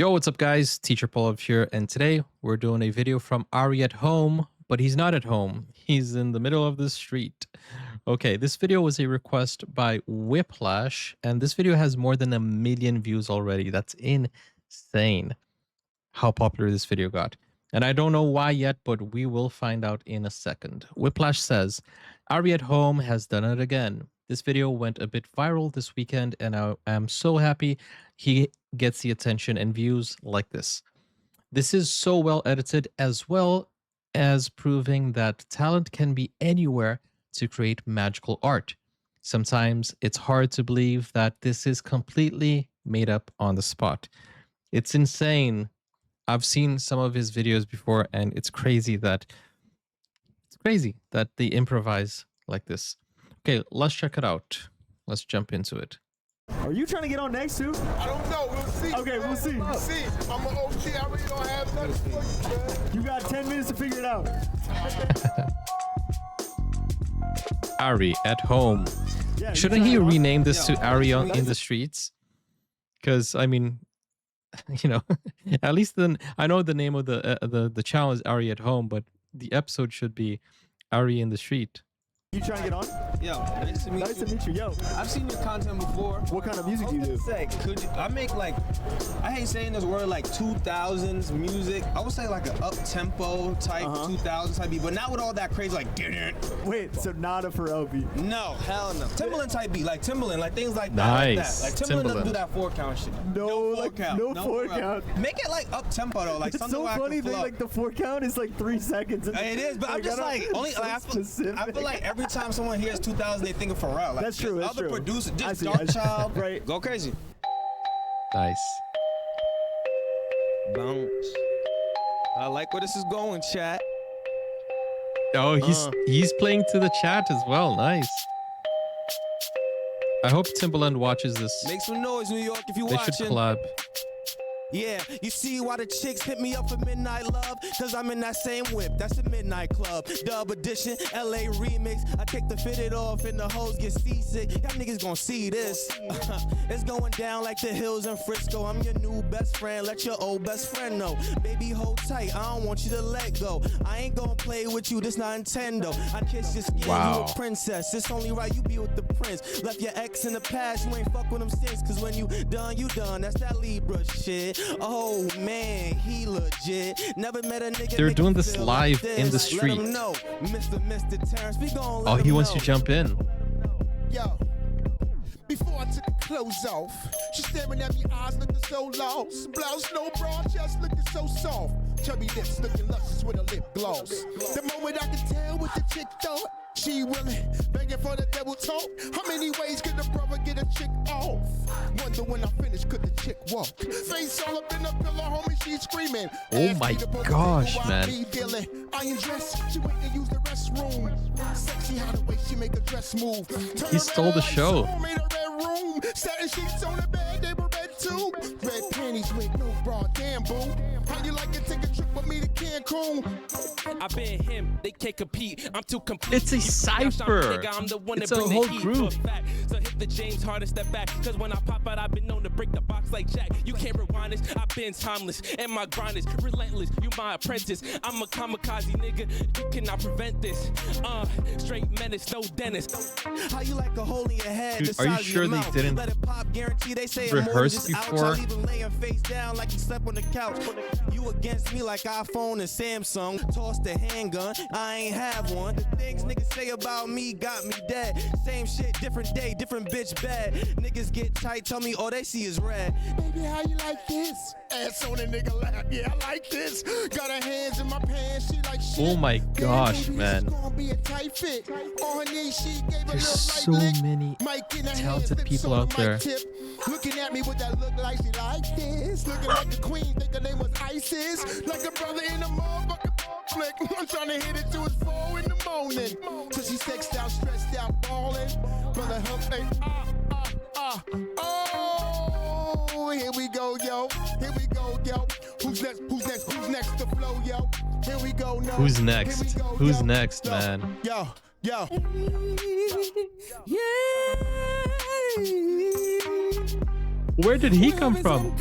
Yo, what's up guys? Teacher Paul here, and today we're doing a video from Ari at home, but he's not at home. He's in the middle of the street. Okay, this video was a request by Whiplash, and this video has more than 1 million views already. That's insane how popular this video got. And I don't know why yet, but we will find out in a second. Whiplash says, Ari at home has done it again. This video went a bit viral this weekend, and I am so happy he gets the attention and views like this. This is so well edited, as well as proving that talent can be anywhere to create magical art. Sometimes it's hard to believe that this is completely made up on the spot. It's insane. I've seen some of his videos before, and it's crazy that they improvise like this. Okay, let's check it out. Let's jump into it. Are you trying to get on next too? I don't know. We'll see. Okay, we'll see. See, I'm an OG. I really don't have nothing for you, man. You got 10 minutes to figure it out. Ari at home. Yeah, Shouldn't he rename this to Ari in the streets? Because I mean, you know, at least then I know the name of the channel is Ari at home, but the episode should be Ari in the street. You trying to get on? Yo, nice to meet Nice you. to meet you. Yo, I've seen your content before. what kind of music do you do? Say, could you, I make like, I hate saying this word, like 2000s music. I would say like an up-tempo type 2000s type beat, but not with all that crazy like, Wait, so not a Pharrell beat. no, hell no. Timbaland type beat, like Timbaland, like things like that. Nice. Like that. Like Timbaland doesn't do Timbaland. that 4-count shit. No, four like, count. no four Pharrell. count. Make it like up-tempo though, like It's something so where I funny can that flow. like the 4 count is like 3 seconds. And It is, but I'm I just don't- like only. it's so Like, I feel like every time someone hears 2000, they think of Pharrell. Like, That's true, that's other true. producers, I just see, Dark I see. Child, Right. Go crazy. Nice. Bounce. I like where this is going, chat. Oh, he's playing to the chat as well. Nice. I hope Timbaland watches this. Make some noise, New York, if you They should watching. collab. Yeah, you see why the chicks hit me up for midnight love? Cause I'm in that same whip, that's the midnight club. Dub edition, LA remix. I take the fitted off and the hoes get seasick. Y'all niggas gon' see this. It's going down like the hills in Frisco. I'm your new best friend, let your old best friend know. Baby, hold tight, I don't want you to let go. I ain't gon' play with you, this not Nintendo. I kiss your skin, Wow. you a princess. It's only right you be with the prince. Left your ex in the past, you ain't fuck with him since. Cause when you done, that's that Libra shit. Oh man, he legit. Never met a nigga. They're make doing him this feel live like in the this. Let him street. know. Mr. Terrence, we gon' Oh, let he him wants know. to jump in. Yo, before I took the clothes off, she staring at me, eyes looking so lost. Blouse, no bra, chest looking so soft. Chubby lips looking luscious with a lip gloss. The moment I could tell what the chick thought, she willing, begging for the double talk. How many ways could a brother get a chick off? Wonder when I finish, could the chick walk? Face all up in the pillow, homie, she's screaming. Oh Ask my me to put the gosh, people I man. be dealing. I ain't dressed, she went to use the restroom. Sexy how the way she make a dress move. Turn He stole the red lights show. on, made a red room. Satin sheets on the bed, they were red too. Red panties with no bra, damn boo. How you like to take a trip with me to Cancun? I been him, they can't compete. I'm too complete. It's a You forgot I'm cypher. nigga, I'm the one It's that a bring whole the heat group. to a fact. So hit the James Harden, step back. Cause when I pop out, I've been known to break the box like Jack. You can't rewind this, I've been timeless. And my grind is relentless. You my apprentice. I'm a kamikaze nigga. You cannot prevent this. Straight menace, no dentist. How you like a hole in your head? Dude, the are you size of sure your they mouth? didn't Let it pop, guarantee they say rehearse emojis. before? I'll even laying face down like you slept on the couch. You against me like iPhone and Samsung. Toss the handgun, I ain't have one. The things niggas say about me got me dead. Same shit, different day, different bitch bad. Niggas get tight, tell me all they see is red. Baby, how you like this? Ass on a nigga lap, yeah, I like this. Got her hands in my pants, she like shit. Oh my Damn, gosh, baby, man. This gonna be a tight fit. On her knees, she gave a There's little so light lick. many Mic in her talented hands, people lips out on the there. mic tip. Looking at me with that look like she like this. Looking like a queen, think her name was Isis. Like a brother in a motherfucking flick. I'm trying to hit it till it's 4 in the morning. So she sexed out, stressed out, ballin'. Brother help, hey, Oh, here we go, yo. Here we go, yo. Who's next? Who's next? Who's next to flow, yo? Here we go, no. Who's Here next? we go, Who's yo. next, Yo, man? Yo, yo. Where did he come from?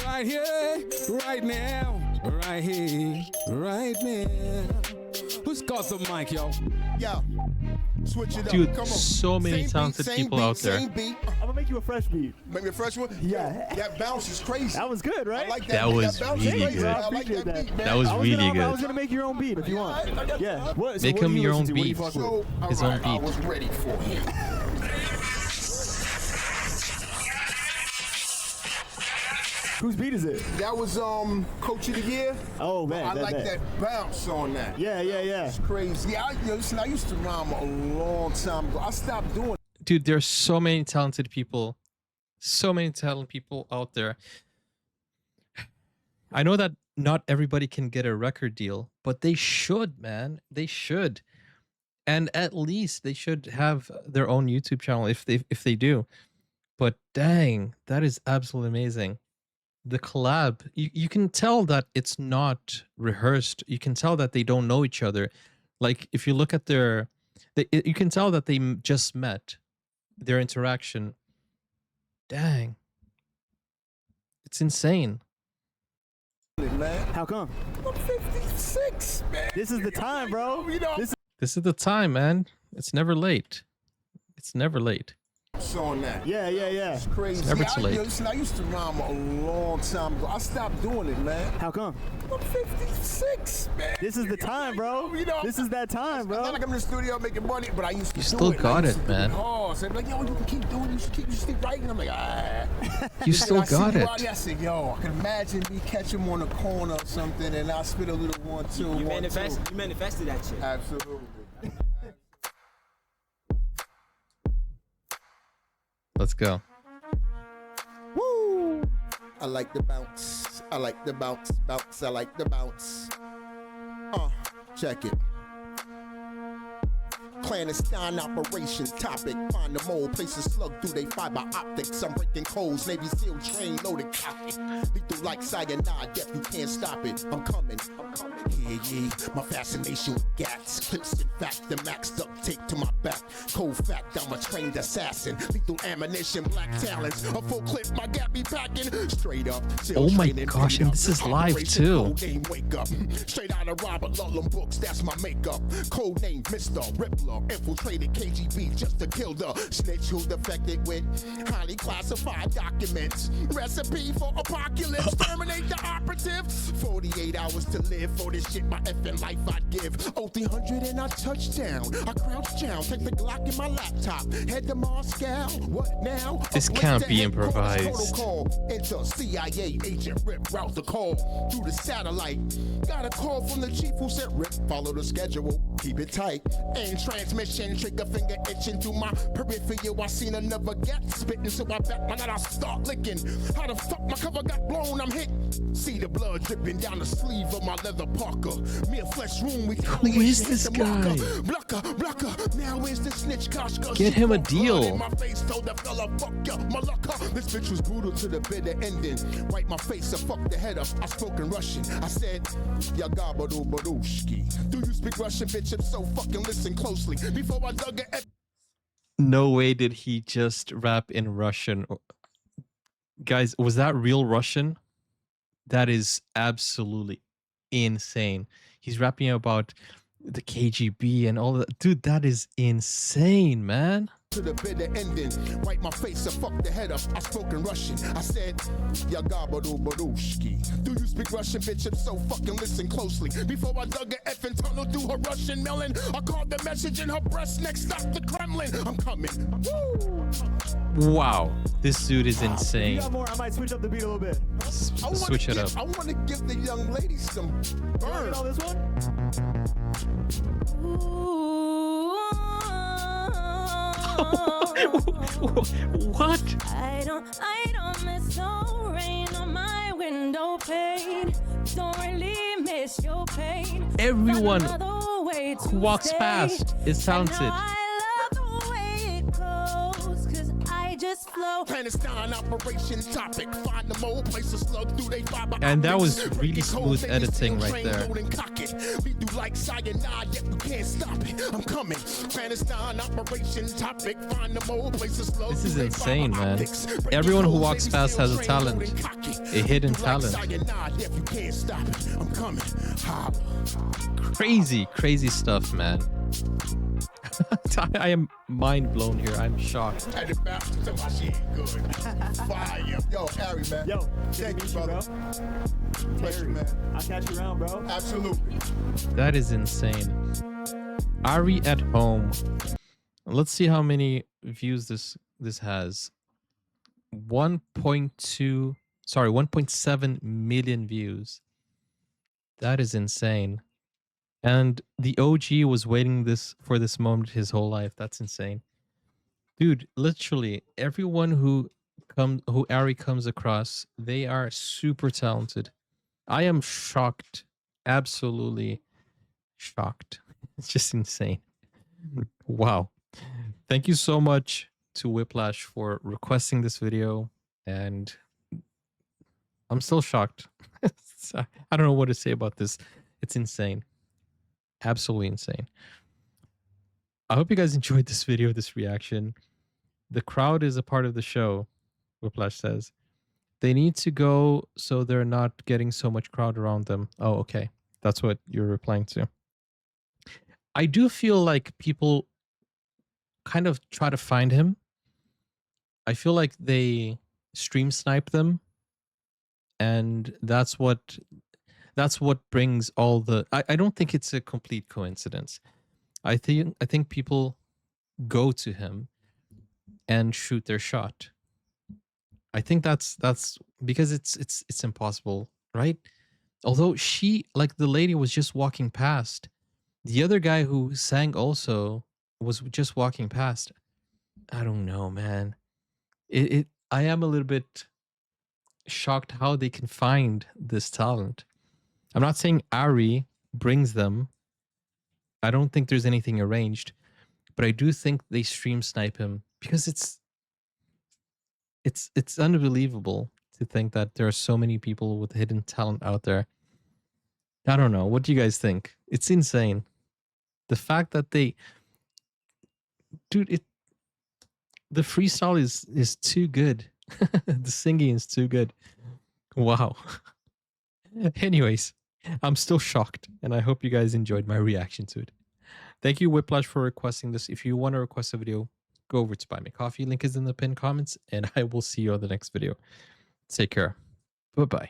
Right here, right now, right here, right now. Who's got the mic, yo? Yo, switch it up. Dude, Come on. so many Same talented beat, people same out beat, there. Same beat. I'm gonna make you a fresh beat. Maybe a fresh one? Yeah. That bounce is crazy. That was good, right? I like That that. was bounce really is crazy. good. I like Appreciate that that. beat, man. That was really I was good. gonna make your own beat if you want. Yeah. What, so Make what do him you your listen own to? What do you beat. fuck with? His own I beat. was ready for him. Whose beat is it? That was Coach of the Year. Oh man, I like that bounce on that. Yeah. It's crazy. Yeah, listen, I used to rhyme a long time ago. I stopped doing it. Dude, there's so many talented people. So many talented people out there. I know that not everybody can get a record deal, but they should, man. They should. And at least they should have their own YouTube channel if they do. But dang, that is absolutely amazing. The collab, you can tell that it's not rehearsed. You can tell that they don't know each other. Like if you look at you can tell that they just met. Their interaction. Dang. It's insane. Man. How come? I'm 56, man. This is the time, bro. You know, This is the time, man. It's never late. It's never late. on that. Yeah. It's crazy. It's never too late. Listen, I used to rhyme a long time ago. I stopped doing it, man. How come? I'm 56, man. This is the time, bro. You know, This is that time, It's bro. not like I'm in the studio making money, but I used to You do still it. got I used it, to do man. Hard. So they're like, yo, you can keep doing it. You should keep writing. I'm like, ah. You still I see got you it. out there, I said, yo, I can imagine me catch him on the corner or something, and I spit a little 1, 2, 1, 2. You manifested that shit. Absolutely. Let's go. Woo! I like the bounce. I like the bounce. Bounce. I like the bounce. Check it. Clandestine operation topic. Find the mole, place a slug through they fiber optics. I'm breaking codes, Navy SEAL train loaded cocky. Lethal like cyanide, death, you can't stop it. I'm coming. Yeah. My fascination with gats. Clips in fact, the max duct tape to my back. Cold fact, I'm a trained assassin. Lethal ammunition, black talents. A full clip, my gap be packing. Straight up. Oh my gosh, and this is live too. Game wake up. Straight out of Robert Ludlum books, that's my makeup. Code name Mr. Rippler. Infiltrated KGB just to kill the snitch who defected with highly classified documents. Recipe for apocalypse. Terminate the operative. 48 hours to live for this shit, my effing life I'd give. 300 and I touch down. I crouch down, take the Glock in my laptop. Head to Moscow. What now? This Uplink can't to be headquarters, improvised. protocol. Enter CIA agent Rip, route the call through the satellite. Got a call from the chief who said, Rip, follow the schedule, keep it tight. Ain't transmission, trigger finger itching through my peripheral. I seen another gap spitting, so I bet my night I start licking. How the fuck my cover got blown? I'm hit. See the blood dripping down the sleeve of my leather parker. Mere flesh wound with Who is this guy? Blocker. Now is the snitch Koshka. Get him a deal. In my face told that fella, fuck ya, malaka. This bitch was brutal to the bitter ending. Wipe my face, I fucked the head up. I spoke in Russian. I said, Yagabadu Badushki. Do you speak Russian, bitch? If so, fucking listen closely. Before I dug a No way did he just rap in Russian. Guys, was that real Russian? That is absolutely insane. He's rapping about the KGB and all that. Dude, that is insane, man. to the bitter ending. Wipe my face, I fucked the head up. I spoke in Russian. I said, Yagabadu Badushki. Do you speak Russian, bitch? If so, fucking listen closely. Before I dug a effing tunnel through her Russian melon, I called the message in her breast next stop the Kremlin. I'm coming. Woo! Wow, this dude is You insane. got more? I might switch up the beat a little bit. Switch it up. I want to give the young lady some burn. You know this one? What? I don't miss no rain on my window pane. Don't really miss your pain. Everyone Find another way to who walks stay. past is And talented. now I love the way it goes, 'cause I just flow Clandestine operation topic. Find the mole, place a slug through they fiber. And that was optics. really Break it cold, smooth say they editing still right train, there. load and cock it. We do like cyanide, yet you can't stop it. I'm coming. Clandestine operation topic. Find the mole, place a slug This is through they insane, fiber man. optics. Break it Everyone who cold, walks say they fast still has a train, talent, load and cock it. a hidden We do like talent. cyanide, yet you can't stop it. I'm coming. Holla. Crazy stuff, man. I am mind blown here. I'm shocked. At the back, so my shit good. Fire. Yo, Harry, man. Yo, Thank you, good to meet brother. Pleasure, Terry, man. I'll catch you around, bro. Absolutely. That is insane. Ari at home. Let's see how many views this has. 1.7 million views. That is insane. And the OG was waiting for this moment his whole life. That's insane. Dude, literally everyone who Ari comes across, they are super talented. I am shocked. Absolutely shocked. It's just insane. Wow. Thank you so much to Whiplash for requesting this video, and I'm still shocked. I don't know what to say about this. It's insane. Absolutely insane. I hope you guys enjoyed this video, this reaction. The crowd is a part of the show, Whiplash says. They need to go so they're not getting so much crowd around them. Oh, okay. That's what you're replying to. I do feel like people kind of try to find him. I feel like they stream snipe them, and that's what brings all the I don't think it's a complete coincidence. I think people go to him and shoot their shot. I think that's because it's impossible, right? Although she, like, the lady was just walking past. The other guy who sang also was just walking past. I don't know, man. I am a little bit shocked how they can find this talent. I'm not saying Ari brings them. I don't think there's anything arranged, but I do think they stream snipe him because it's unbelievable to think that there are so many people with hidden talent out there. I don't know. What do you guys think? It's insane. The fact that the freestyle is too good. The singing is too good. Wow. Anyways, I'm still shocked, and I hope you guys enjoyed my reaction to it. Thank you, Whiplash, for requesting this. If you want to request a video, go over to Buy Me Coffee. Link is in the pinned comments, and I will see you on the next video. Take care. Bye-bye.